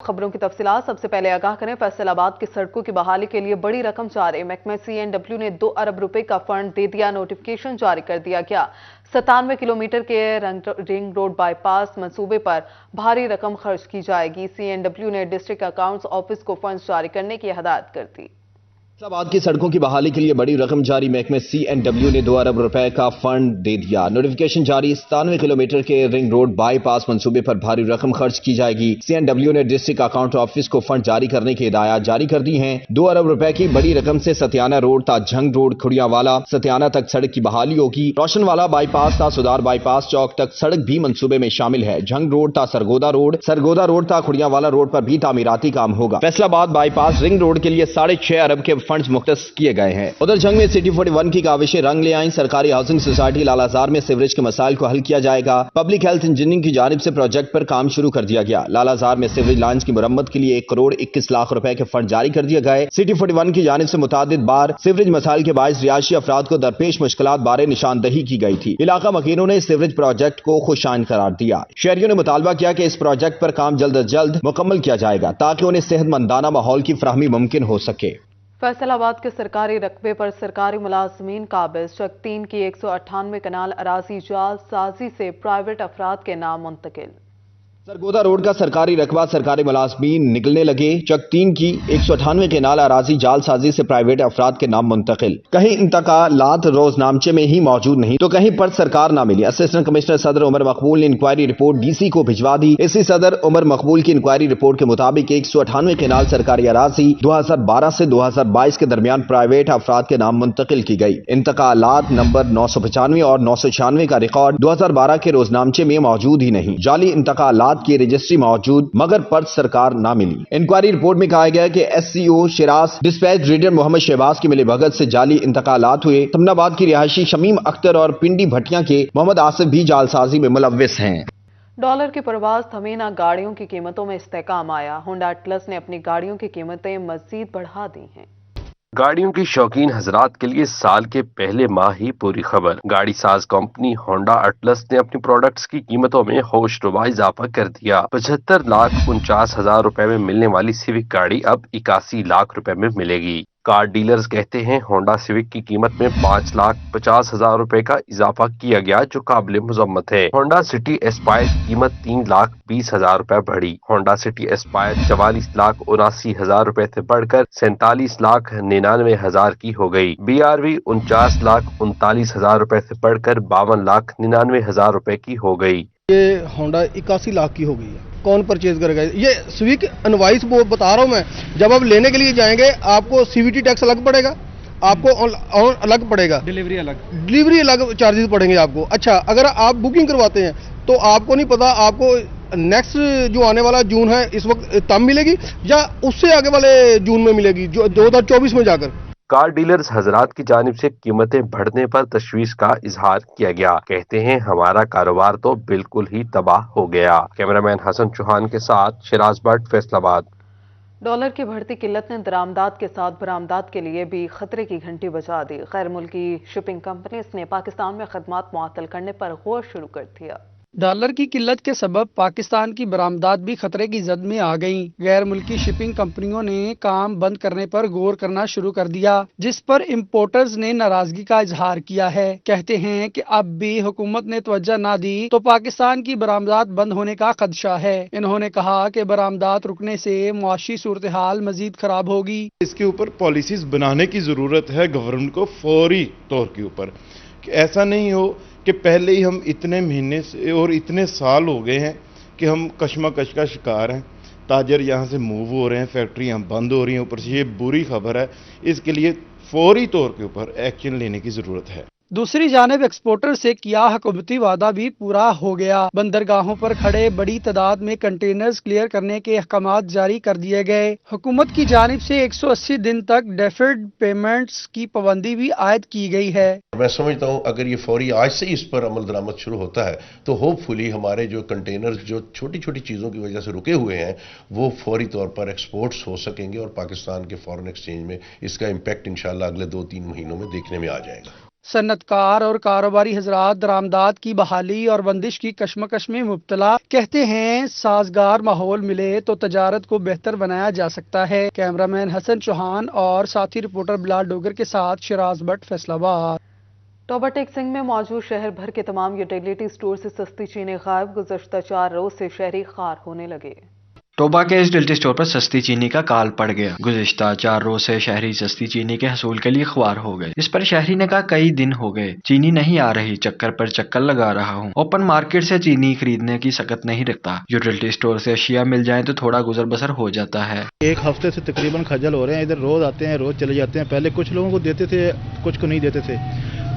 خبروں کی تفصیلات سب سے پہلے آگاہ کریں۔ فیصل آباد کی سڑکوں کی بحالی کے لیے بڑی رقم جاری۔ محکمہ CNW نے 2 ارب روپے کا فنڈ دے دیا۔ نوٹیفکیشن جاری کر دیا گیا۔ 97 کلومیٹر کے رنگ روڈ بائی پاس منصوبے پر بھاری رقم خرچ کی جائے گی۔ CNW نے ڈسٹرکٹ اکاؤنٹس آفس کو فنڈز جاری کرنے کی ہدایت کر دی۔ فیصل آباد کی سڑکوں کی بحالی کے لیے بڑی رقم جاری۔ محکمہ CNW نے 2 ارب روپے کا فنڈ دے دیا۔ نوٹیفکیشن جاری۔ 97 کلومیٹر کے رنگ روڈ بائی پاس منصوبے پر بھاری رقم خرچ کی جائے گی۔ CNW نے ڈسٹرکٹ اکاؤنٹ آفس کو فنڈ جاری کرنے کی ہدایات جاری کر دی ہیں۔ 2 ارب روپے کی بڑی رقم سے ستیانہ روڈ تا جھنگ روڈ کھڑیاں والا ستیانہ تک سڑک کی بحالی ہوگی۔ روشن والا بائی پاس تا سدار بائی پاس چوک تک سڑک بھی منصوبے میں شامل ہے۔ جھنگ روڈ تا سرگودا روڈ تا کھڑیاں والا روڈ پر بھی تعمیراتی کام ہوگا۔ فیصل آباد بائی پاس رنگ روڈ کے لیے 6.5 ارب کے فنڈز مختص کیے گئے ہیں۔ ادھر جنگ میں سٹی 41 کی کاوشیں رنگ لے آئیں۔ سرکاری ہاؤسنگ سوسائٹی لال آزار میں سیوریج کے مسائل کو حل کیا جائے گا۔ پبلک ہیلتھ انجینئرنگ کی جانب سے پروجیکٹ پر کام شروع کر دیا گیا۔ لال آزار میں سیوریج لائنز کی مرمت کے لیے 1 کروڑ 21 لاکھ روپے کے فنڈ جاری کر دیے گئے۔ سٹی 41 کی جانب سے متعدد بار سیوریج مسائل کے باعث رہائشی افراد کو درپیش مشکلات بارے نشاندہی کی گئی تھی۔ علاقہ مکینوں نے سیوریج پروجیکٹ کو خوشائن قرار دیا۔ شہریوں نے مطالبہ کیا کہ اس پروجیکٹ پر کام جلد از جلد مکمل کیا جائے گا تاکہ انہیں صحت مندانہ ماحول کی فراہمی ممکن ہو سکے۔ فیصل آباد کے سرکاری رقبے پر سرکاری ملازمین قابض۔ چک 3 کی 198 کنال اراضی جعل سازی سے پرائیویٹ افراد کے نام منتقل۔ سرگودا روڈ کا سرکاری رقبہ سرکاری ملازمین نگلنے لگے۔ چک 3 کی 198 کنال اراضی جعل سازی سے پرائیویٹ افراد کے نام منتقل۔ کہیں انتقالات روزنامچے میں ہی موجود نہیں تو کہیں پر سرکار نہ ملی۔ اسسٹنٹ کمشنر صدر عمر مقبول نے انکوائری رپورٹ DC کو بھجوا دی۔ اسی صدر عمر مقبول کی انکوائری رپورٹ کے مطابق 198 کنال سرکاری اراضی 2012 سے 2022 کے درمیان پرائیویٹ افراد کے نام منتقل کی گئی۔ انتقالات نمبر 995 اور 996 کا ریکارڈ 2012 کے روزنامچے میں موجود ہی نہیں۔ جعلی انتقالات کی رجسٹری موجود مگر پر سرکار نہ ملی۔ انکوائری رپورٹ میں کہا گیا کہ SCO شراس ڈسپیچ ریڈر محمد شہباز کی ملی بھگت سے جعلی انتقالات ہوئے۔ تمنا آباد کی رہائشی شمیم اختر اور پنڈی بھٹیاں کے محمد آصف بھی جعل سازی میں ملوث ہیں۔ ڈالر کی پرواز تھمے نہ، گاڑیوں کی قیمتوں میں استحکام آیا۔ ہونڈا اٹلس نے اپنی گاڑیوں کی قیمتیں مزید بڑھا دی ہیں۔ گاڑیوں کی شوقین حضرات کے لیے سال کے پہلے ماہ ہی پوری خبر۔ گاڑی ساز کمپنی ہونڈا اٹلس نے اپنی پروڈکٹس کی قیمتوں میں ہوش ربا اضافہ کر دیا۔ 75,49,000 روپے میں ملنے والی سیوک گاڑی اب 81 لاکھ روپے میں ملے گی۔ کار ڈیلرز کہتے ہیں ہونڈا سیوک کی قیمت میں 5,50,000 روپے کا اضافہ کیا گیا جو قابل مذمت ہے۔ ہونڈا سٹی ایسپائر کی قیمت 3,20,000 روپے بڑھی۔ ہونڈا سٹی ایسپائر 44,79,000 روپے سے بڑھ کر 47,99,000 کی ہو گئی۔ BRV 49,39,000 روپے سے بڑھ کر 52,99,000 روپے کی ہو گئی۔ یہ ہونڈا 81 لاکھ کی ہو گئی ہے۔ کون پرچیز کرے گا؟ یہ سویک انوائس بتا رہا ہوں میں، جب آپ لینے کے لیے جائیں گے آپ کو CVT ٹیکس الگ پڑے گا، آپ کو الگ پڑے گا، ڈیلیوری الگ چارجز پڑیں گے آپ کو۔ اچھا اگر آپ بکنگ کرواتے ہیں تو آپ کو نہیں پتا آپ کو نیکسٹ جو آنے والا جون ہے اس وقت تب ملے گی یا اس سے آگے والے جون میں ملے گی جو 2024 میں جا کر۔ کار ڈیلرز حضرات کی جانب سے قیمتیں بڑھنے پر تشویش کا اظہار کیا گیا۔ کہتے ہیں ہمارا کاروبار تو بالکل ہی تباہ ہو گیا۔ کیمرامین حسن چوہان کے ساتھ شراز بٹ، فیصل آباد۔ ڈالر کی بڑھتی قلت نے درآمدات کے ساتھ برآمدات کے لیے بھی خطرے کی گھنٹی بجا دی۔ غیر ملکی شپنگ کمپنیز نے پاکستان میں خدمات معطل کرنے پر غور شروع کر دیا۔ ڈالر کی قلت کے سبب پاکستان کی برآمدات بھی خطرے کی زد میں آ گئیں۔ غیر ملکی شپنگ کمپنیوں نے کام بند کرنے پر غور کرنا شروع کر دیا، جس پر امپورٹرز نے ناراضگی کا اظہار کیا ہے۔ کہتے ہیں کہ اب بھی حکومت نے توجہ نہ دی تو پاکستان کی برآمدات بند ہونے کا خدشہ ہے۔ انہوں نے کہا کہ برآمدات رکنے سے معاشی صورتحال مزید خراب ہوگی۔ اس کے اوپر پالیسیز بنانے کی ضرورت ہے گورنمنٹ کو فوری طور کے اوپر، کہ ایسا نہیں ہو کہ پہلے ہی ہم اتنے مہینے سے اور اتنے سال ہو گئے ہیں کہ ہم کشمکش کا شکار ہیں، تاجر یہاں سے موو ہو رہے ہیں، فیکٹریاں بند ہو رہی ہیں، اوپر سے یہ بری خبر ہے۔ اس کے لیے فوری طور کے اوپر ایکشن لینے کی ضرورت ہے۔ دوسری جانب ایکسپورٹر سے کیا حکومتی وعدہ بھی پورا ہو گیا۔ بندرگاہوں پر کھڑے بڑی تعداد میں کنٹینرز کلیئر کرنے کے احکامات جاری کر دیے گئے۔ حکومت کی جانب سے 180 دن تک ڈیفرڈ پیمنٹس کی پابندی بھی عائد کی گئی ہے۔ میں سمجھتا ہوں اگر یہ فوری آج سے اس پر عمل درآمد شروع ہوتا ہے تو ہوپ فلی ہمارے جو کنٹینرز جو چھوٹی چھوٹی چیزوں کی وجہ سے رکے ہوئے ہیں وہ فوری طور پر ایکسپورٹس ہو سکیں گے اور پاکستان کے فارن ایکسچینج میں اس کا امپیکٹ انشاءاللہ اگلے 2-3 مہینوں میں دیکھنے میں آ جائے گا۔ सन्नतकार और कारोबारी हजरात दरामदात की बहाली और बंदिश की कशमकश में मुब्तला, कहते हैं साजगार माहौल मिले तो तजारत को बेहतर बनाया जा सकता है। कैमरामैन हसन चौहान और साथी रिपोर्टर बिलाल डोगर के साथ शिराज भट्ट, फैसलाबाद। टोबा टेक सिंह में मौजूद शहर भर के तमाम यूटिलिटी स्टोर से सस्ती चीनी गायब, गुज़श्ता 4 रोज से शहरी खार होने लगे। टोबा के इस यूटिलिटी स्टोर पर सस्ती चीनी का काल पड़ गया। गुज़िश्ता 4 रोज से शहरी सस्ती चीनी के हसूल के लिए ख्वार हो गए। इस पर शहरी ने कहा कई दिन हो गए चीनी नहीं आ रही, चक्कर पर चक्कर लगा रहा हूँ। ओपन मार्केट से चीनी खरीदने की सकत नहीं रखता। यूटिलिटी स्टोर से अशिया मिल जाए तो थोड़ा गुजर बसर हो जाता है। एक हफ्ते से तकरीबन खजल हो रहे हैं, इधर रोज आते हैं रोज चले जाते हैं। पहले कुछ लोगों को देते थे, कुछ को नहीं देते थे।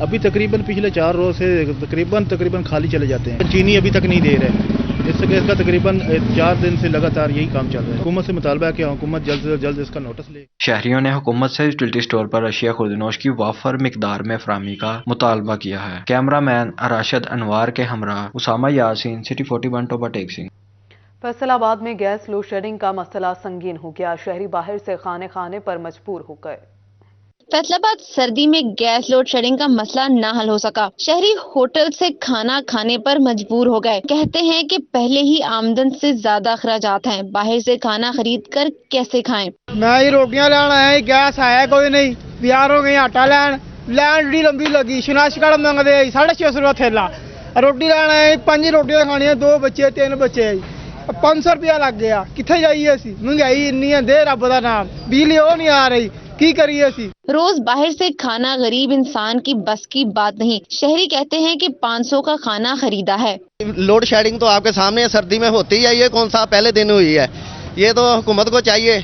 अभी तकरीबन पिछले 4 रोज से तकरीबन खाली चले जाते हैं। चीनी अभी तक नहीं दे रहे। इसका तकरीबन 4 दिन से लगातार यही काम चल रहा है। हुकूमत से मुतालबा है कि हुकूमत जल्द से जल्द इसका नोटिस ले। शहरियों ने हुकूमत से यूटिलिटी स्टोर पर अशिया खुर्दनोश की वाफर मिकदार में फराहमी का मुतालबा किया है। कैमरामैन अराशद अनवार के हमरा उसामा यासीन, सिटी 41, टोबा टेक सिंह। फैसलाबाद में गैस लोड शेडिंग का मसला संगीन हो गया, शहरी बाहर से खाने खाने पर मजबूर हो गए। फैसलाबाद सर्दी में गैस लोड शेडिंग का मसला न हल हो सका, शहरी होटल से खाना खाने पर मजबूर हो गए। कहते हैं कि पहले ही आमदन से ज्यादा अखराजात हैं, बाहर से खाना खरीद कर कैसे खाएं। मैं ही रोटियां लेना है, गैस आया कोई नहीं, तैयार हो गई आटा लैन बड़ी लंबी लगी, शिनाशगढ़ मंगते 650 रुपया थैला। रोटी लेना है, 5 रोटियां खानी है, 2 बच्चे 3 बच्चे, 500 रुपया लग गया। कितने जाइए असी, महंगाई इन्नी है, दे रब दा नाम, बिजली वो नहीं आ रही, की करिए असी। रोज बाहर से खाना गरीब इंसान की बस की बात नहीं। शहरी कहते हैं कि 500 का खाना खरीदा है। लोड शेडिंग तो आपके सामने सर्दी में होती है, ये कौन सा पहले दिन हुई है? ये तो हुकूमत को चाहिए,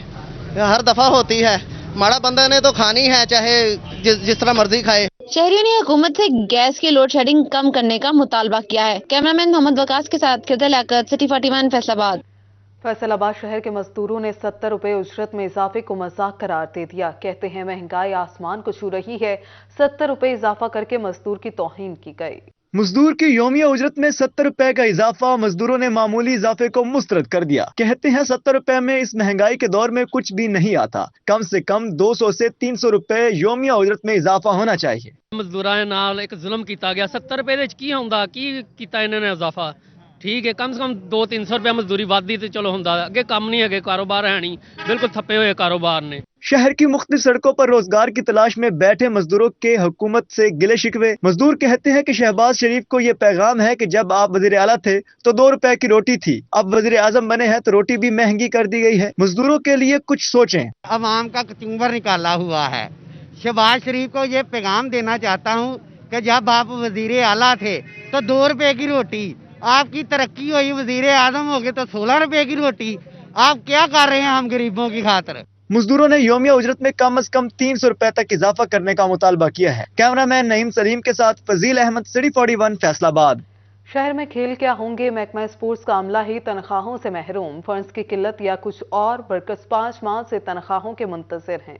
हर दफा होती है। माड़ा बंदा ने तो खानी है, चाहे जिस तरह मर्जी खाए। शहरियों ने हुकूमत से गैस की लोड शेडिंग कम करने का मुतालबा किया है। कैमरामैन मोहम्मद वकास के साथ किरदा लाकत, सिटी 41, फैसलाबाद। फैसलाबाद शहर के मजदूरों ने 70 रुपए उजरत में इजाफे को मजाक करार दे दिया। कहते हैं महंगाई आसमान को छू रही है, 70 रुपए इजाफा करके मजदूर की तौहीन की गई। मजदूर की यौमिया उजरत में 70 रुपए का इजाफा, मजदूरों ने मामूली इजाफे को मुस्तरद कर दिया। कहते हैं 70 रुपए में इस महंगाई के दौर में कुछ भी नहीं आता, कम से कम 200 से 300 रुपए यौमिया उजरत में इजाफा होना चाहिए। मजदूरां नाल एक जुल्म किया गया, 70 रुपए दे की हुंदा, की कीता इन्होंने इजाफा। ठीक है, कम से कम 200-300 रुपया मजदूरी वादी तो चलो हुंदा, अगे काम नहीं है, कारोबार है नहीं, बिल्कुल थप्पे हुए कारोबार ने। शहर की मुख्तलिफ सड़कों पर रोजगार की तलाश में बैठे मजदूरों के हुकूमत से गिले शिकवे। मजदूर कहते हैं कि शहबाज शरीफ को ये पैगाम है कि जब आप वजीर आला थे तो 2 रुपए की रोटी थी, अब वजीर आजम बने हैं तो रोटी भी महंगी कर दी गई है। मजदूरों के लिए कुछ सोचें। अवाम का कचूंबर निकाला हुआ है। शहबाज शरीफ को ये पैगाम देना चाहता हूँ कि जब आप वजीर आला थे तो 2 रुपए की रोटी, आपकी तरक्की हुई, वजीर आजम हो गए तो 16 रुपए की रोटी। आप क्या कर रहे हैं हम गरीबों की खातिर? मजदूरों ने यौमिया उजरत में कम से कम 300 रुपए तक इजाफा करने का मुतालबा किया है। कैमरामैन नईम सलीम के साथ फजील अहमद, सिटी 41, फैसलाबाद। शहर में खेल क्या होंगे, महकमा स्पोर्ट्स का अमला ही तनख्वाहों से महरूम, फंड्स की किल्लत या कुछ और, वर्कर्स 5 माह से तनख्वाहों के मुंतजिर हैं।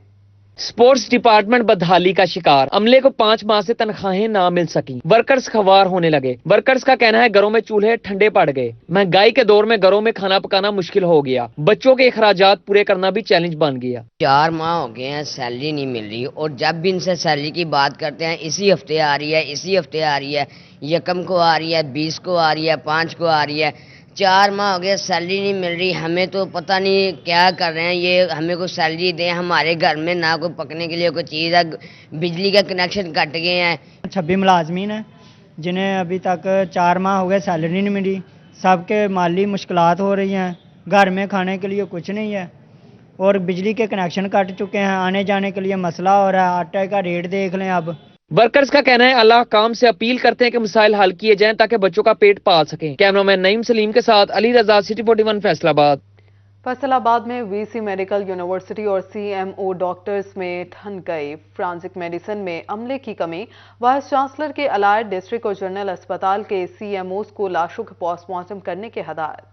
स्पोर्ट्स डिपार्टमेंट बदहाली का शिकार, अमले को 5 माह से तनख्वाहें ना मिल सकी, वर्कर्स खवार होने लगे। वर्कर्स का कहना है घरों में चूल्हे ठंडे पड़ गए, महंगाई के दौर में घरों में खाना पकाना मुश्किल हो गया, बच्चों के अखराजात पूरे करना भी चैलेंज बन गया। 4 माह हो गए हैं, सैलरी नहीं मिल रही, और जब भी इनसे सैलरी की बात करते हैं, इसी हफ्ते आ रही है, इसी हफ्ते आ रही है, यकम को आ रही है, 20 को आ रही है, 5 को आ रही है। 4 माह हो गए, सैलरी नहीं मिल रही। हमें तो पता नहीं क्या कर रहे हैं ये, हमें कोई सैलरी दें। हमारे घर में ना कोई पकने के लिए कोई चीज़ है, बिजली का कनेक्शन कट गए हैं। 26 मुलाजमीन हैं जिन्हें अभी तक 4 माह हो गए सैलरी नहीं मिली। सबके माली मुश्किलात हो रही हैं, घर में खाने के लिए कुछ नहीं है, और बिजली के कनेक्शन कट चुके हैं, आने जाने के लिए मसला हो रहा है। आटे का रेट देख लें। अब वर्कर्स का कहना है अल्लाह काम से अपील करते हैं कि मसाइल हल किए जाएं ताकि बच्चों का पेट पाल सकें। कैमरामैन नईम सलीम के साथ अली रजा, सिटी 41, फैसलाबाद। फैसलाबाद में वीसी मेडिकल यूनिवर्सिटी और सीएमओ डॉक्टर्स में ठन गई। फ्रांसिक मेडिसिन में अमले की कमी, वाइस चांसलर के अलाइड डिस्ट्रिक्ट और जनरल अस्पताल के सीएमओस को लाशों के पोस्टमार्टम करने की हदायत।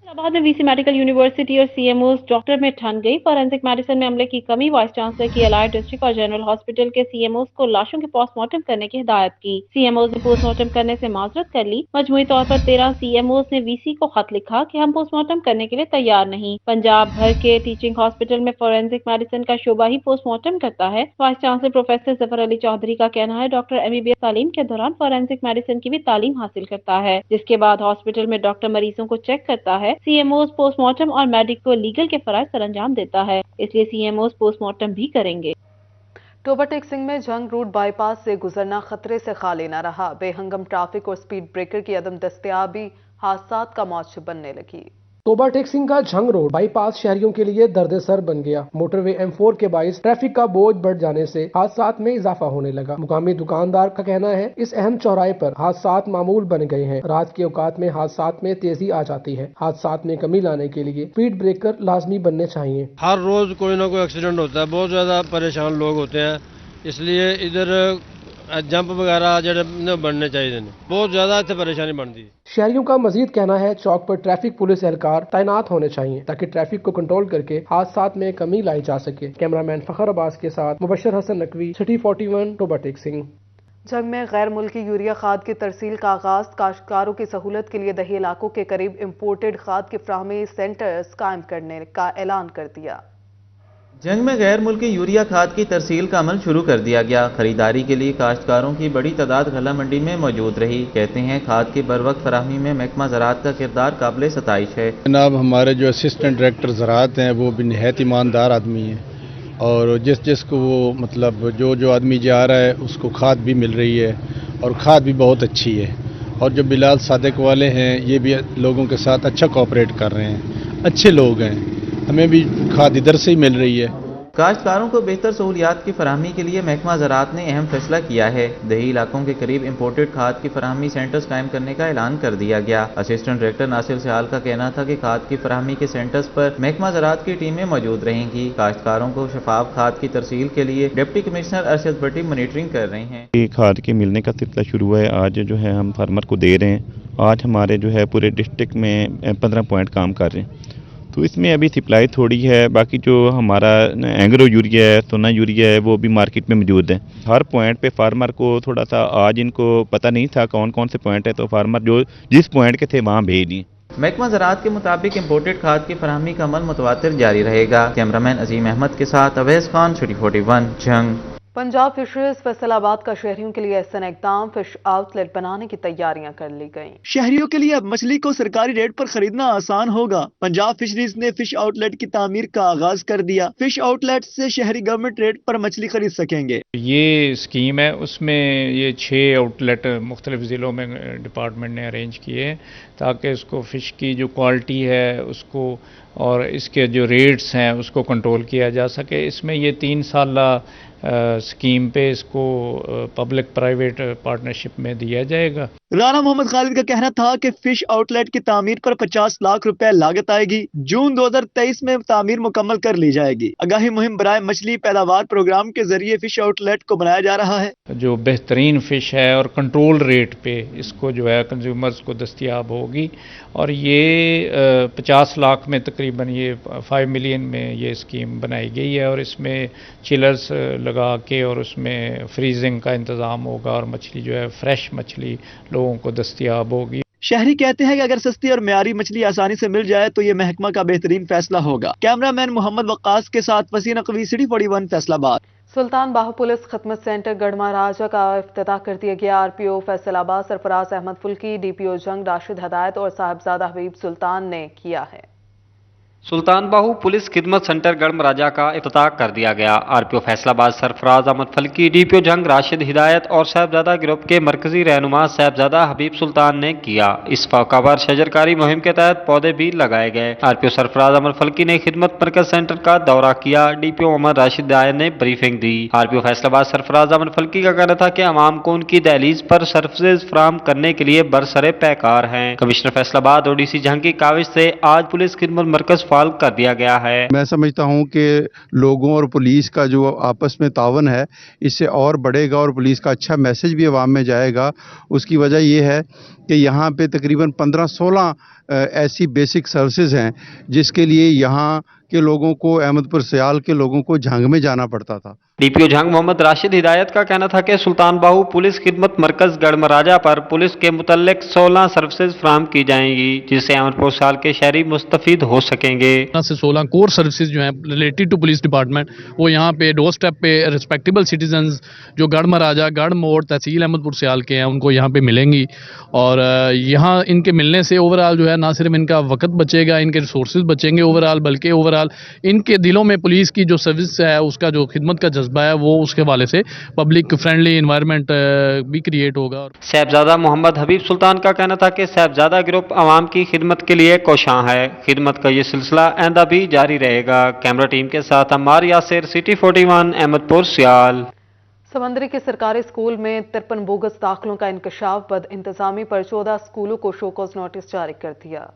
इलाहाबाद में वीसी मेडिकल यूनिवर्सिटी और सीएमओ डॉक्टर में ठन गई। फॉरेंसिक मेडिसिन में अमले की कमी, वाइस चांसलर की एलाइड डिस्ट्रिक्ट और जनरल हॉस्पिटल के सीएमओ को लाशों के पोस्टमार्टम करने की हिदायत की। सीएमओ ने पोस्टमार्टम करने से माजरत कर ली। मजमूई तौर पर 13 सीएमओ ने वीसी को खत लिखा कि हम पोस्टमार्टम करने के लिए तैयार नहीं। पंजाब भर के टीचिंग हॉस्पिटल में फॉरेंसिक मेडिसिन का शोबा ही पोस्टमार्टम करता है। Vice chancellor professor Zafar Ali Chaudhry का कहना है डॉक्टर एमबीबीएस तालीम के दौरान फॉरेंसिक मेडिसिन की भी तालीम हासिल करता है, जिसके बाद हॉस्पिटल में डॉक्टर मरीजों को चेक करता है। सीएमओ पोस्टमार्टम और मेडिको लीगल के फराइज पर अंजाम देता है, इसलिए सीएमओ पोस्टमार्टम भी करेंगे। टोबा टेक्सिंग में जंग रोड बाईपास से गुजरना खतरे से खाली न रहा। बेहंगम ट्रैफिक और स्पीड ब्रेकर की अदम दस्तयाबी हादसात का मौजू बनने लगी। टोबा टेक्सिंग का झंग रोड बाईपास शहरियों के लिए दर्द-ए-सर बन गया। मोटरवे M4 के बाइस ट्रैफिक का बोझ बढ़ जाने से हादसात में इजाफा होने लगा। मुकामी दुकानदार का कहना है इस अहम चौराहे पर हादसात मामूल बन गए हैं। रात के औकात में हादसात में तेजी आ जाती है। हादसात में कमी लाने के लिए स्पीड ब्रेकर लाजमी बनने चाहिए। हर रोज कोई ना कोई एक्सीडेंट होता है, बहुत ज्यादा परेशान लोग होते हैं, इसलिए इधर जंप वगैरह जो बनने चाहिए। बहुत ज्यादा इतने परेशानी बनती है। शहरियों का मजीद कहना है चौक पर ट्रैफिक पुलिस एहलकार तैनात होने चाहिए ताकि ट्रैफिक को कंट्रोल करके हादसात में कमी लाई जा सके। कैमरामैन फखर अब्बास के साथ मुबशर हसन नकवी, सिटी 41, टोबा टेक्सिंग। जंग में गैर मुल्की यूरिया खाद की तरसील का आगाज। काश्तकारों की सहूलत के लिए दही इलाकों के करीब इम्पोर्टेड खाद की फराहमी सेंटर्स कायम करने का ऐलान कर दिया। जंग में गैर मुल्की यूरिया खाद की तरसील का अमल शुरू कर दिया गया। खरीदारी के लिए काश्तकारों की बड़ी तादाद गला मंडी में मौजूद रही। कहते हैं खाद की बरवक्त फराहमी में महकमा ज़राअत का किरदार काबिल सताइश है। जनाब हमारे जो असिस्टेंट डायरेक्टर ज़राअत हैं वो भी निहायत ईमानदार आदमी हैं और जिसको वो मतलब जो आदमी जा रहा है उसको खाद भी मिल रही है और खाद भी बहुत अच्छी है। और जो बिलाल सादिक वाले हैं ये भी लोगों के साथ अच्छा कोऑपरेट कर रहे हैं, अच्छे लोग हैं, हमें भी खाद इधर से ही मिल रही है। काश्तकारों को बेहतर सहूलियात की फराहमी के लिए महकमा ज़राअत ने अहम फैसला किया है। दही इलाकों के करीब इम्पोर्टेड खाद की फराहमी सेंटर्स कायम करने का ऐलान कर दिया गया। असिस्टेंट डायरेक्टर नासिर सिहाल का कहना था कि खाद की फराहमी के सेंटर्स पर महकमा ज़राअत की टीमें मौजूद रहेंगी। काश्तकारों को शफाफ खाद की तरसील के लिए डिप्टी कमिश्नर अरशद भट्टी मॉनिटरिंग कर रहे हैं। खाद के मिलने का सिलसिला शुरू हुआ है। आज जो है हम फार्मर को दे रहे हैं। आज हमारे जो है पूरे डिस्ट्रिक्ट में 15 पॉइंट काम कर रहे हैं, तो इसमें अभी सप्लाई थोड़ी है। बाकी जो हमारा एंग्रो यूरिया है, सोना यूरिया है, वो भी मार्केट में मौजूद है। हर पॉइंट पे फार्मर को थोड़ा सा आज इनको पता नहीं था कौन कौन से पॉइंट है, तो फार्मर जो जिस पॉइंट के थे वहाँ भेज दिए। महकमा ज़राअत के मुताबिक इम्पोर्टेड खाद की फराहमी का अमल मुतवातिर जारी रहेगा। कैमरामैन अजीम अहमद के साथ अवैस खान, सिटी 41, जंग। पंजाब फिशरीज फैसलाबाद का शहरियों के लिए एहसन इक़दाम। फिश आउटलेट बनाने की तैयारियां कर ली गईं। शहरियों के लिए अब मछली को सरकारी रेट पर खरीदना आसान होगा। पंजाब फिशरीज ने फिश आउटलेट की तामीर का आगाज कर दिया। फिश आउटलेट से शहरी गवर्नमेंट रेट पर मछली खरीद सकेंगे। ये स्कीम है, उसमें ये 6 आउटलेट मुख्तलिफ ज़िलों में डिपार्टमेंट ने अरेंज किए हैं ताकि उसको फ़िश की जो क्वालिटी है उसको और इसके जो रेट्स हैं उसको कंट्रोल किया जा सके। इसमें ये 3 साल स्कीम पे इसको पब्लिक प्राइवेट पार्टनरशिप में दिया जाएगा। राना मोहम्मद खालिद का कहना था कि फिश आउटलेट की तामीर पर 50 लाख रुपए लागत आएगी। जून 2023 में तामीर मुकम्मल कर ली जाएगी। आगाही मुहिम बराए मछली पैदावार प्रोग्राम के जरिए फिश आउटलेट को बनाया जा रहा है। जो बेहतरीन फिश है और कंट्रोल रेट पे इसको जो है कंज्यूमर्स को दस्तियाब होगी और ये 50 लाख में तकरीबन ये 5 मिलियन में ये स्कीम बनाई गई है और इसमें चिलर्स लगा के और उसमें फ्रीजिंग का इंतज़ाम होगा और मछली जो है फ्रेश मछली लोगों को दस्तियाब होगी। शहरी कहते हैं कि अगर सस्ती और म्यारी मछली आसानी से मिल जाए तो ये महकमा का बेहतरीन फैसला होगा। कैमरामैन मोहम्मद वक्कास के साथ वसीन नकवी, सिटी 41, फैसलाबाद। सुल्तान बाहू पुलिस खिदमत सेंटर गढ़ महाराजा का इफ्तिताह कर दिया गया। आरपीओ फैसलाबाद सरफराज अहमद फुल्की, डीपीओ जंग राशिद हदायत और साहिबजादा हबीब सुल्तान ने किया है। सुल्तान बाहू पुलिस खिदमत सेंटर गढ़ महाराजा का इफ्तिताह कर दिया गया। आरपीओ फैसलाबाद सरफराज अहमद फल्की, डीपीओ जंग राशिद हिदायत और साहिबजादा ग्रुप के मरकजी रहनुमा साहिबजादा हबीब सुल्तान ने किया। इस मौका शजरकारी मुहिम के तहत पौधे भी लगाए गए। आरपीओ सरफराज अहमद फल्की ने खिदमत मरकज सेंटर का दौरा किया। डीपीओ मोहम्मद राशिद हिदायत ने ब्रीफिंग दी। आरपीओ फैसलाबाद सरफराज अहमद फल्की का कहना था कि अवाम को उनकी दहलीज पर सर्विसेज फराहम करने के लिए बरसरे पैकार हैं। कमिश्नर फैसलाबाद और डीसी जंग की काविश से आज पुलिस खिदमत मरकज बहाल कर दिया गया है। मैं समझता हूं कि लोगों और पुलिस का जो आपस में तावन है इससे और बढ़ेगा और पुलिस का अच्छा मैसेज भी अवाम में जाएगा। उसकी वजह यह है कि यहाँ पे तकरीबन 15-16 ऐसी बेसिक सर्विसेज हैं जिसके लिए यहाँ के लोगों को, अहमदपुर सयाल के लोगों को झंग में जाना पड़ता था। डीपीओ झंग मोहम्मद राशिद हिदायत का कहना था कि सुल्तान बाहू पुलिस खिदमत मरकज गढ़मराजा पर पुलिस के मुतल्लिक 16 सर्विसेज फराहम की जाएंगी जिससे अहमदपुर सयाल के शहरी मुस्तफीद हो सकेंगे। 16 कोर सर्विसेज जो हैं रिलेटेड टू पुलिस डिपार्टमेंट वो यहाँ पे डोर स्टेप पे रिस्पेक्टेबल सिटीजन्स जो गढ़मराजा, गढ़ मोड़, तहसील अहमदपुर सयाल के हैं उनको यहाँ पे मिलेंगी और यहाँ इनके मिलने से ओवरऑल जो है ना सिर्फ इनका वक्त बचेगा, इनके रिसोर्सेज बचेंगे ओवरऑल, बल्कि ओवरऑल इनके दिलों में पुलिस की जो सर्विस है उसका जो खिदमत का जज्बा है वो उसके हवाले से पब्लिक फ्रेंडली एनवायरनमेंट भी क्रिएट होगा। साहबजादा मोहम्मद हबीब सुल्तान का कहना था कि साहबजादा ग्रुप आवाम की खिदमत के लिए कोशां है। खिदमत का ये सिलसिला आइंदा भी जारी रहेगा। कैमरा टीम के साथ अम्मार यासिर, सिटी 41 अहमदपुर सयाल। समंदरी के सरकारी स्कूल में 53 बोगस दाखिलों का इंकशाफ, बद इंतजामी पर 14 स्कूलों को शोकॉज नोटिस जारी कर दिया।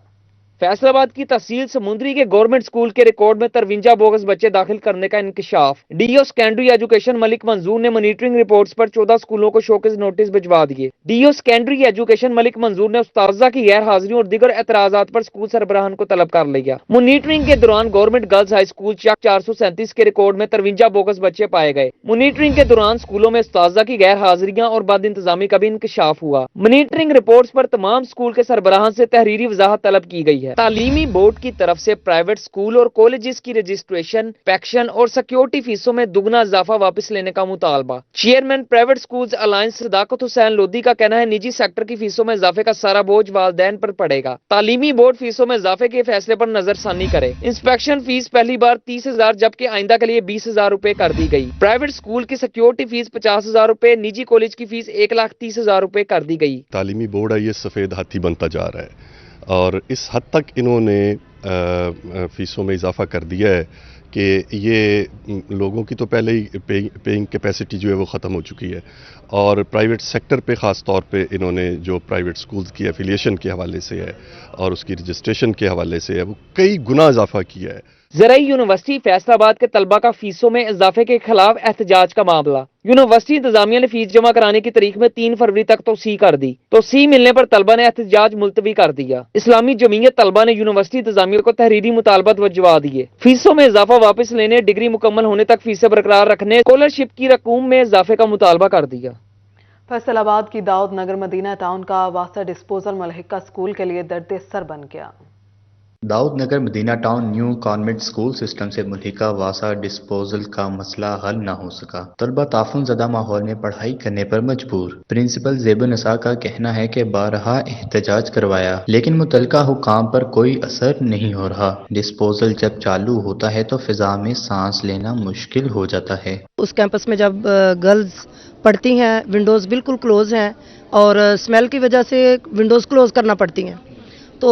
फैसलाबाद की तहसील समुंदरी के गवर्नमेंट स्कूल के रिकॉर्ड में 53 बोगस बच्चे दाखिल करने का इंकशाफ। डीओ सेकेंडरी एजुकेशन मलिक मंजूर ने मॉनिटरिंग रिपोर्ट्स पर 14 स्कूलों को शोकेज नोटिस भिजवा दिए। डीओ सेकेंडरी एजुकेशन मलिक मंजूर ने उस्ताजा की गैर हाजिरी और दीगर एतराजात पर स्कूल सरबराहान को तलब कर लिया। मॉनिटरिंग के दौरान गवर्नमेंट गर्ल्स हाई स्कूल चक 437 के रिकॉर्ड में 53 बोगस बच्चे पाए गए। मॉनिटरिंग के दौरान स्कूलों में उस्ताजा की गैर हाजिरियां और बद इंतजामी का भी इंकशाफ हुआ। मॉनिटरिंग रिपोर्ट्स पर तमाम स्कूल के सरबराहान से तहरीरी वजाहत तलब की गई है। तालीमी बोर्ड की तरफ से प्राइवेट स्कूल और कॉलेजेस की रजिस्ट्रेशन, पैक्शन और सिक्योरिटी फीसों में दुगना इजाफा वापस लेने का मुतालबा। चेयरमैन प्राइवेट स्कूल्स अलायंस सदाकत हुसैन लोधी का कहना है निजी सेक्टर की फीसों में इजाफे का सारा बोझ वालिदैन पर पड़ेगा। तालीमी बोर्ड फीसों में इजाफे के फैसले पर नजरसानी करे। इंस्पेक्शन फीस पहली बार 30,000 जबकि आइंदा के लिए 20,000 रुपए कर दी गई। प्राइवेट स्कूल की सिक्योरिटी फीस 50,000 रुपए, निजी कॉलेज की फीस 1,30,000 रुपए कर दी गई। तालीमी बोर्ड है ये सफेद हाथी बनता जा रहा है और इस हद तक इन्होंने फीसों में इजाफा कर दिया है कि ये लोगों की तो पहले ही पेइंग कैपेसिटी जो है वो ख़त्म हो चुकी है और प्राइवेट सेक्टर पे ख़ास तौर पे इन्होंने जो प्राइवेट स्कूल्स की एफिलिएशन के हवाले से है और उसकी रजिस्ट्रेशन के हवाले से है वो कई गुना इजाफा किया है। ज़राई यूनिवर्सिटी फैसलाबाद के तलबा का फीसों में इजाफे के खिलाफ एहतजाज का मामला। यूनिवर्सिटी इंतजामिया ने फीस जमा कराने की तारीख में 3 फरवरी तक तोसी कर दी। तोसी मिलने पर तलबा ने एहतजाज मुलतवी कर दिया। इस्लामी जमीयत तलबा ने यूनिवर्सिटी इंतजामिया को तहरीरी मुतालबत भिजवा दिए। फीसों में इजाफा वापस लेने, डिग्री मुकम्मल होने तक फीसें बरकरार रखने, स्कॉलरशिप की रकूम में इजाफे का मुतालबा कर दिया। फैसलाबाद की दाऊद नगर मदीना टाउन का वासा डिस्पोजल मलहिका स्कूल के लिए दर्द सर बन गया। Daud Nagar Madina town new convent school system से मुल्हिका वासा डिस्पोजल का मसला हल न हो सका। तलबा ताफुन ज़दा माहौल में पढ़ाई करने पर मजबूर। प्रिंसिपल ज़ेब नसा का कहना है कि बारहा एहतजाज करवाया लेकिन मुतलका हुकाम पर कोई असर नहीं हो रहा। डिस्पोजल जब चालू होता है तो फिजा में सांस लेना मुश्किल हो जाता है। उस कैंपस में जब गर्ल्स पढ़ती हैं विंडोज़ बिल्कुल क्लोज हैं और स्मेल की वजह से विंडोज़ क्लोज करना पड़ती हैं तो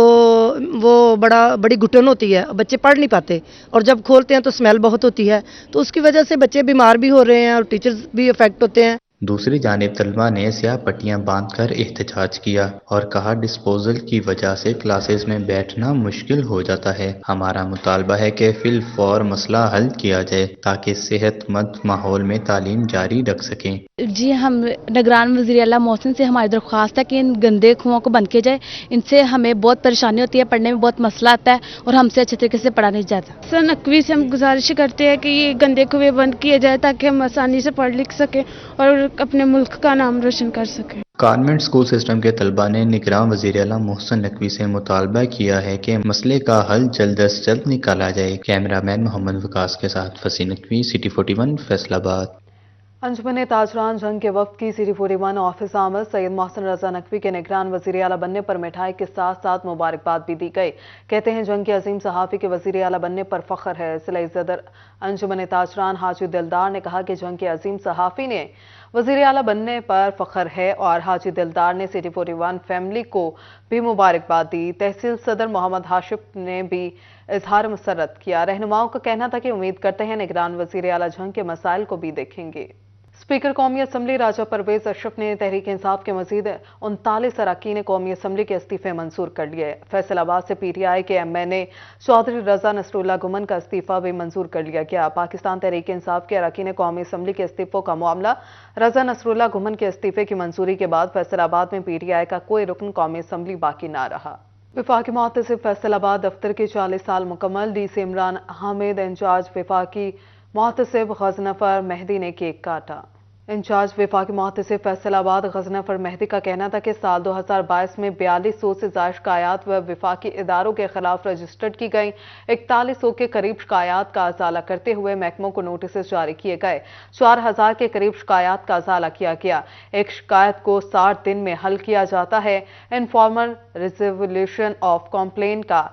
वो बड़ी घुटन होती है, बच्चे पढ़ नहीं पाते और जब खोलते हैं तो स्मेल बहुत होती है तो उसकी वजह से बच्चे बीमार भी हो रहे हैं और टीचर्स भी अफेक्ट होते हैं। दूसरी जानिब तलबा ने स्याह पट्टियां बांधकर एहतजाज किया और कहा डिस्पोजल की वजह से क्लासेस में बैठना मुश्किल हो जाता है। हमारा मुतालबा है कि फिल फौर मसला हल किया जाए ताकि सेहतमंद माहौल में तालीम जारी रख सकें। जी हम निगरान वज़ीर आला मोहसिन से हमारी दरख्वास्त है कि इन गंदे कुओं को बंद किया जाए। इनसे हमें बहुत परेशानी होती है, पढ़ने में बहुत मसला आता है और हमसे अच्छे तरीके से पढ़ा नहीं जाता। सर नकवी से हम गुजारिश करते हैं कि ये गंदे कुएं बंद किए जाए ताकि हम आसानी से पढ़ लिख सकें और अपने मुल्क का नाम रोशन कर सकें। कॉन्वेंट स्कूल सिस्टम के तलबा ने निगरान वज़ीर आला मोहसिन नकवी से मुतालबा किया है कि मसले का हल जल्द अज जल्द निकाला जाए। कैमरामैन मोहम्मद वकास के साथ फसी नकवी, सिटी 41 फैसलाबाद। अंजुमन ताजरान जंग के वफ्द की सिटी 41 ऑफिस आमद सैयद मोहसिन रजा नकवी के निगरान वज़ीर आला बनने पर मिठाई के साथ साथ मुबारकबाद भी दी गई। कहते हैं जंग के अजीम सहाफ़ी के वज़ीर आला बनने पर फख्र है। सिलाई सदर अंजुमन ताजरान हाजी दिलदार ने कहा कि जंग के अजीम सहाफ़ी ने वज़ीर आला बनने पर फख्र है और हाजी दिलदार ने सिटी 41 फैमिली को भी मुबारकबाद दी। तहसील सदर मोहम्मद हाशिफ ने भी इजहार मसरत किया। रहनुमाओं का कहना था कि उम्मीद करते हैं निगरान वज़ीर आला जंग के मसाइल को भी देखेंगे। स्पीकर कौमी असम्बली राजा परवेज अशरफ ने तहरीक इंसाफ के मजीद 39 अरकान कौमी असम्बली के इस्तीफे मंजूर कर लिए। फैसलाबाद से PTI के MNA चौधरी रजा नसरुल्लाह गुमन का इस्तीफा भी मंजूर कर लिया गया। पाकिस्तान तहरीक इंसाफ के अरकान कौमी असम्बली के इस्तीफों का मामला रजा नसरुल्लाह गुमन के इस्तीफे की मंजूरी के बाद फैसलाबाद में PTI का कोई रुकन कौमी असम्बली बाकी न रहा। वफाकी मुहतसिब फैसलाबाद दफ्तर के 40 साल मुकम्मल DC इमरान हामिद इंचार्ज वफाकी मुहतसिब गजनफर मेहदी ने केक काटा। इंचार्ज वफाकी मुहतसिब फैसलाबाद गजनफर मेहदी का कहना था कि साल 2022 में 4200 से ज्यादा शिकायत व वफाकी इदारों के खिलाफ रजिस्टर्ड की गई। 4100 के करीब शिकायत का अजाला करते हुए महकमों को नोटिस जारी किए गए। 4000 के करीब शिकायत का अजाला किया गया। एक शिकायत को 60 दिन में हल किया जाता है। इनफॉर्मल रिजोल्यूशन ऑफ कंप्लेन का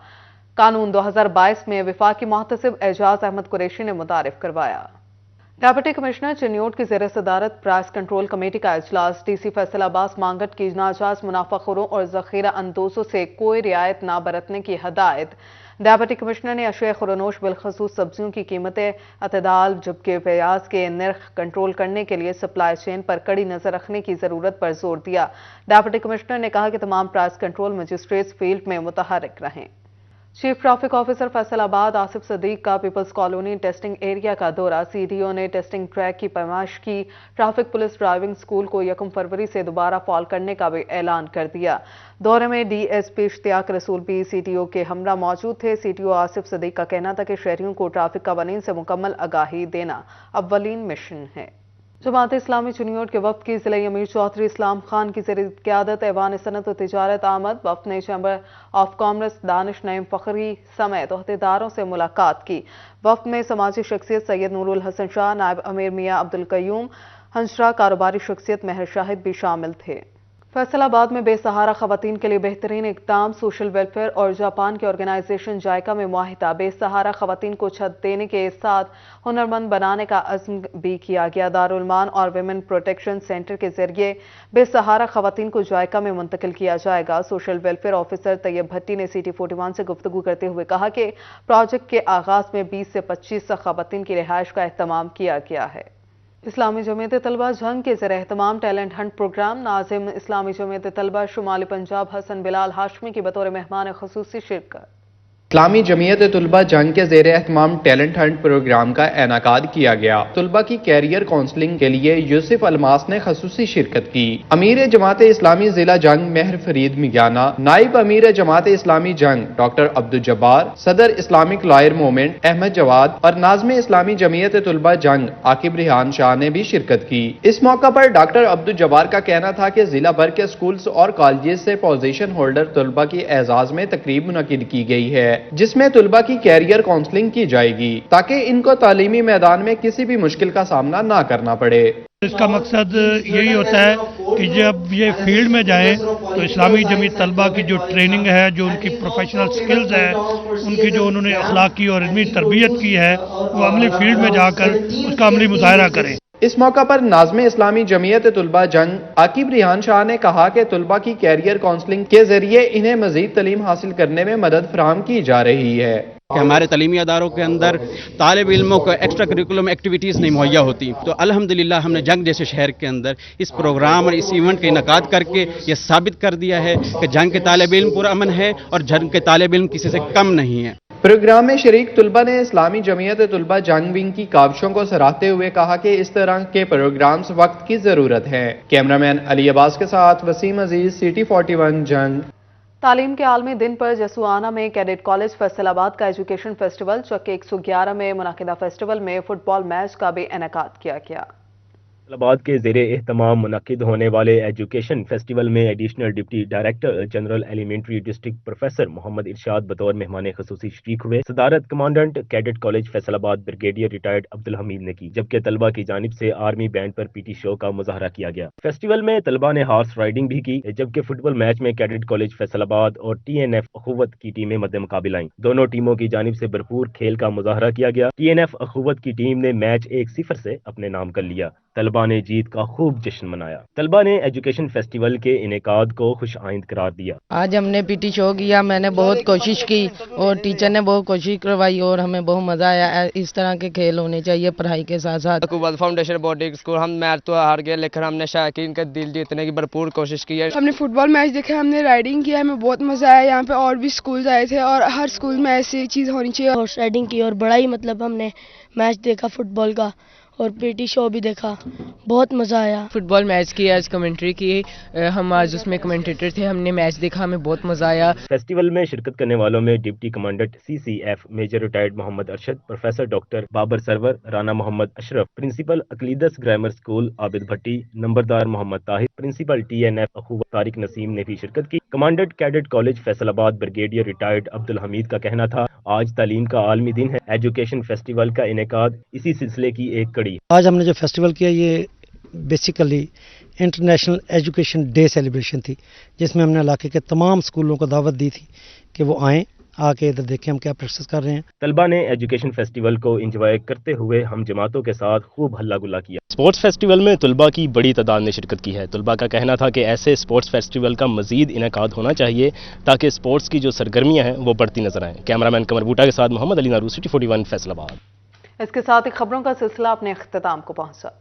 कानून 2022 में वफाकी मुहतसिब एजाज अहमद कुरैशी ने मुतारिफ करवाया। डिप्टी कमिश्नर चिन्योट की ज़ेर सदारत प्राइस कंट्रोल कमेटी का इजलास। DC फैसलाबाद मांगट की नाजायज मुनाफाखोरों और जखीरा अंदोजों से कोई रियायत न बरतने की हदायत। डिप्टी कमिश्नर ने अशिया खुरनोश बिलखसूस सब्जियों की कीमतें अतदाल जबकि प्याज के नर्ख कंट्रोल करने के लिए सप्लाई चेन पर कड़ी नजर रखने की जरूरत पर जोर दिया। डिप्टी कमिश्नर ने कहा कि तमाम प्राइस कंट्रोल मजिस्ट्रेट्स फील्ड में मुतहर्रिक रहें। Chief traffic officer Faisalabad Asif Sadiq का पीपल्स कॉलोनी टेस्टिंग एरिया का दौरा। CDO ने टेस्टिंग ट्रैक की पैमाइश की। ट्रैफिक पुलिस ड्राइविंग स्कूल को 1 फरवरी से दोबारा फॉल करने का भी ऐलान कर दिया। दौरे में DSP इश्तियाक रसूल भी CTO के हमरा मौजूद थे। CTO आसिफ सदीक का कहना था कि शहरियों को ट्रैफिक कवानीन से मुकम्मल आगाही देना अव्वलीन मिशन है। जमात इस्लामी चिन्योट के वफ्द की जिला अमीर चौधरी इस्लाम खान की ज़ेर क़यादत ऐवान सनत व तिजारत आमद। वफ्द ने chamber of commerce Danish Naeem Fakhri समेत अहदेदारों से मुलाकात की। वफ्द में समाजी शख्सियत सैयद नूरुल हसन शाह, नायब अमीर मियाँ अब्दुल कयूम हंसरा, कारोबारी शख्सियत महर शाहिद भी शामिल थे। फैसलाबाद में बेसहारा खवातीन के लिए बेहतरीन इक़दाम। सोशल वेलफेयर और जापान के ऑर्गेनाइजेशन जायका में मुआहिदा। बेसहारा खवातीन को छत देने के साथ हुनरमंद बनाने का अज़्म भी किया गया। दारुल मान और विमेन प्रोटेक्शन सेंटर के जरिए बेसहारा खवातीन को जायका में मुंतकिल किया जाएगा। सोशल वेलफेयर ऑफिसर तैयब भट्टी ने CT 41 से गुफ्तगू करते हुए कहा कि प्रोजेक्ट के आगाज में 20 से 25 खवातीन की रिहाइश का एहतमाम किया गया है। इस्लामी जमीयत तलबा जंग के ज़ेर एहतमाम टैलेंट हंट प्रोग्राम। नाज़िम इस्लामी जमीयत तलबा शुमाली पंजाब हसन बिलाल हाशमी की बतौर मेहमान ख़ुसूसी शिरकत। इस्लामी जमीयत तलबा जंग के ज़ेर एहतमाम टैलेंट हंट प्रोग्राम का इनेकाद किया गया। तलबा की कैरियर काउंसलिंग के लिए यूसुफ अलमास ने खसूसी शिरकत की। अमीर जमात इस्लामी जिला जंग मेहर फरीद मियाना, नाइब अमीर जमात इस्लामी जंग डॉक्टर अब्दुल जब्बार, सदर Islamic lawyer movement Ahmad Jawad और नाज़िम इस्लामी जमीयत तलबा जंग आकिब रिहान शाह ने भी शिरकत की। इस मौका पर डॉक्टर अब्दुल जब्बार का कहना था कि जिला भर के स्कूल्स और कॉलेज से पोजीशन होल्डर तलबा की एजाज में तकरीब मुनक्किद की गई है, जिसमें तलबा की कैरियर काउंसलिंग की जाएगी ताकि इनको तालीमी मैदान में किसी भी मुश्किल का सामना ना करना पड़े। इसका मकसद यही होता है कि जब ये फील्ड में जाएं तो इस्लामी जमीयत तलबा की जो ट्रेनिंग है, जो उनकी प्रोफेशनल स्किल्स है, उनकी जो उन्होंने अखलाकी और इल्मी तरबियत की है, वो अमली फील्ड में जाकर उसका अमली मुजाहरा करें। इस मौका पर नाज़िम इस्लामी जमीयत तलबा जंग आकिब रिहान शाह ने कहा कि तलबा की कैरियर काउंसलिंग के जरिए इन्हें मजीद तालीम हासिल करने में मदद फराहम की जा रही है। कि हमारे तालीमी अदारों के अंदर तालिब इल्मों को एक्स्ट्रा करिकुलम एक्टिविटीज़ नहीं मुहैया होती, तो अल्हम्दुलिल्लाह हमने जंग जैसे शहर के अंदर इस प्रोग्राम और इस इवेंट का इनेकाद करके ये साबित कर दिया है कि जंग के तालिब इल्म पुरअमन है और जंग के तालिब इल्म किसी से कम नहीं है। प्रोग्राम में शरीक तलबा ने इस्लामी जमीयत तलबा जंग विंग की काविशों को सराहते हुए कहा कि इस तरह के प्रोग्राम्स वक्त की जरूरत है। कैमरामैन अली अब्बास के साथ वसीम अजीज, CT 41 जंग। तालीम के आलमी दिन पर जसूआना में कैडेट कॉलेज फैसलाबाद का एजुकेशन फेस्टिवल। चक 111 में मुनाकिदा फेस्टिवल में फुटबॉल मैच का भी इनेकाद किया गया। फैसलाबाद के ज़ेरे एहतमाम मुनक्किद होने वाले एजुकेशन फेस्टिवल में additional deputy director general elementary district professor Mohammad Irshad बतौर मेहमान खसूसी शरीक हुए। सदारत commandant cadet college Faisalabad brigadier retired Abdul Hameed ने की, जबकि तलबा की जानिब से आर्मी बैंड पर PT शो का मुजाहरा किया गया। फेस्टिवल में तलबा ने हॉर्स राइडिंग भी की, जबकि फुटबॉल मैच में कैडेट कॉलेज फैसलाबाद और TNF अखुवत की टीमें मद्दे मुकाबिल आईं। दोनों टीमों की जानिब से भरपूर खेल का मुजाहरा किया गया। TNF अखुवत की टीम ने मैच 1-0 से अपने नाम कर लिया। तलबा ने जीत का खूब जश्न मनाया। तलबा ने एजुकेशन फेस्टिवल के इनेकाद को खुश आइंद करार दिया। आज हमने पीटी शो किया, मैंने बहुत कोशिश की और टीचर ने बहुत कोशिश करवाई और हमें बहुत मजा आया। इस तरह के खेल होने चाहिए पढ़ाई के साथ साथ। अकूबत फाउंडेशन बोर्डिंग स्कूल, हम मैच तो हार गए लेकिन हमने शायकीन का दिल जीतने की भरपूर कोशिश की है। हमने फुटबॉल मैच देखा, हमने राइडिंग किया, हमें बहुत मजा आया। यहाँ पे और भी स्कूल आए थे और हर स्कूल में ऐसी चीज होनी चाहिए। हॉर्स राइडिंग की और बड़ा ही मतलब हमने मैच देखा फुटबॉल का और पीटी शो भी देखा, बहुत मजा आया। फुटबॉल मैच की आज कमेंट्री की, हम आज उसमें कमेंटेटर थे, हमने मैच देखा, हमें बहुत मजा आया। फेस्टिवल में शिरकत करने वालों में deputy commandant CCF major retired Mohammad Arshad, professor doctor Babar Sarwar, Rana Mohammad Ashraf, principal Aqlidas grammar school Abid Bhatti, नंबरदार मोहम्मद ताहिर, प्रिंसिपल TNF अखूबा तारिक नसीम ने भी शिरकत की। Commandant cadet college Faisalabad brigadier retired Abdul Hameed का कहना था, आज तालीम का आलमी दिन है, एजुकेशन फेस्टिवल का इनेकाद इसी सिलसिले की एक कड़ी। आज हमने जो फेस्टिवल किया ये basically international education day celebration थी, जिसमें हमने इलाके के तमाम स्कूलों को दावत दी थी कि वो आएँ, आके इधर देखें हम क्या प्रैक्टिस कर रहे हैं। तलबा ने एजुकेशन फेस्टिवल को एंजॉय करते हुए हम जमातों के साथ खूब हल्ला गुल्ला किया। स्पोर्ट्स फेस्टिवल में तलबा की बड़ी तादाद ने शिरकत की है। तलबा का कहना था कि ऐसे स्पोर्ट्स फेस्टिवल का मजीद इनेकाद होना चाहिए ताकि स्पोर्ट्स की जो सरगर्मियां हैं वो बढ़ती नजर आएँ। कैमरामैन कमर बूटा के साथ मोहम्मद अली नारू, City 41 फैसलाबाद। इसके साथ ही खबरों का सिलसिला अपने अख्ताम को पहुंचा।